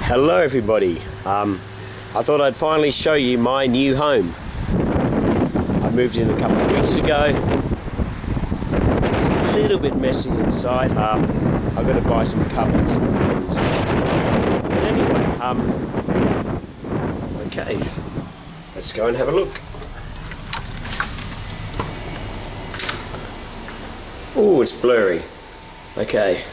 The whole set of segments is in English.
Hello everybody. I thought I'd finally show you my new home. I moved in a couple of weeks ago. It's a little bit messy inside. I've got to buy some cupboards. But anyway, okay, let's go and have a look. Oh, it's blurry. Okay,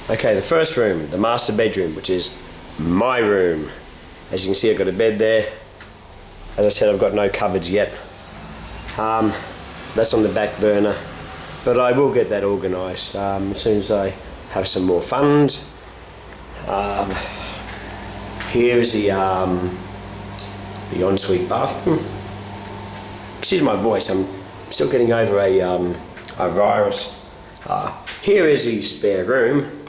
the first room, the master bedroom, which is my room. As you can see, I've got a bed there. As I said, I've got no cupboards yet. That's on the back burner, but I will get that organised as soon as I have some more funds. Here is the ensuite bathroom. Excuse my voice, I'm still getting over a virus. Here is the spare room.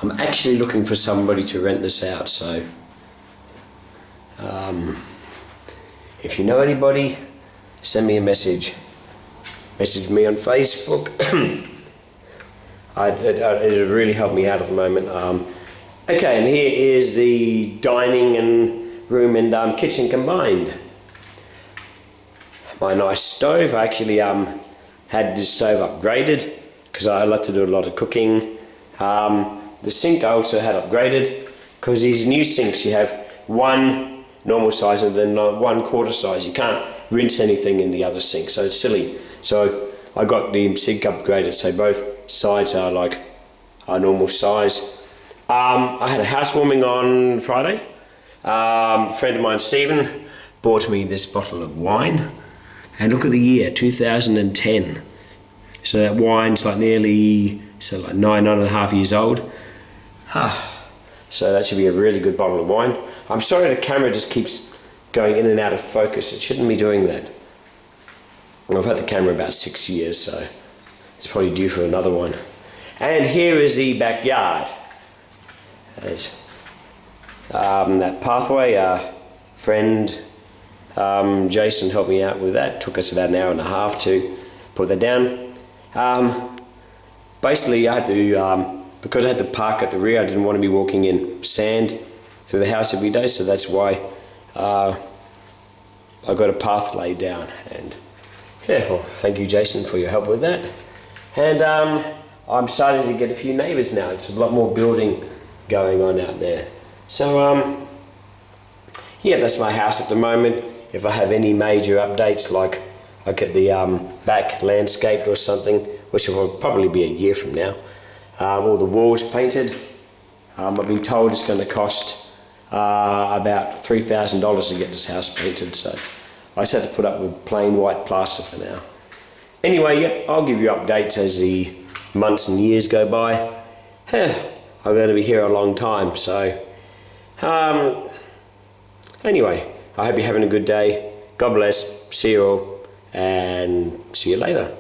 I'm actually looking for somebody to rent this out, so if you know anybody, send me a message. Message me on Facebook. It would really help me out at the moment. Okay, and here is the dining and room and kitchen combined. My nice stove. I actually had this stove upgraded because I like to do a lot of cooking. The sink I also had upgraded because these new sinks, you have one normal size and then one quarter size. You can't rinse anything in the other sink, so it's silly. So I got the sink upgraded so both sides are like a normal size. I had a housewarming on Friday. A friend of mine, Stephen, bought me this bottle of wine. And look at the year, 2010. So that wine's like like 9.5 years old. So that should be a really good bottle of wine. I'm sorry the camera just keeps going in and out of focus. It shouldn't be doing that. I've had the camera about 6 years, so it's probably due for another one. And here is the backyard. There's that pathway. Friend Jason helped me out with that. Took us about an hour and a half to put that down. Basically, I had to, because I had to park at the rear, I didn't want to be walking in sand through the house every day, so that's why I got a path laid down. And yeah, well, thank you, Jason, for your help with that. And I'm starting to get a few neighbours now. It's a lot more building going on out there. So yeah, that's my house at the moment. If I have any major updates, like I get the back landscaped or something, which will probably be a year from now, all the walls painted. I've been told it's going to cost about $3,000 to get this house painted, so I just had to put up with plain white plaster for now. Anyway, yeah, I'll give you updates as the months and years go by. I'm going to be here a long time, so anyway, I hope you're having a good day. God bless, see you all, and see you later.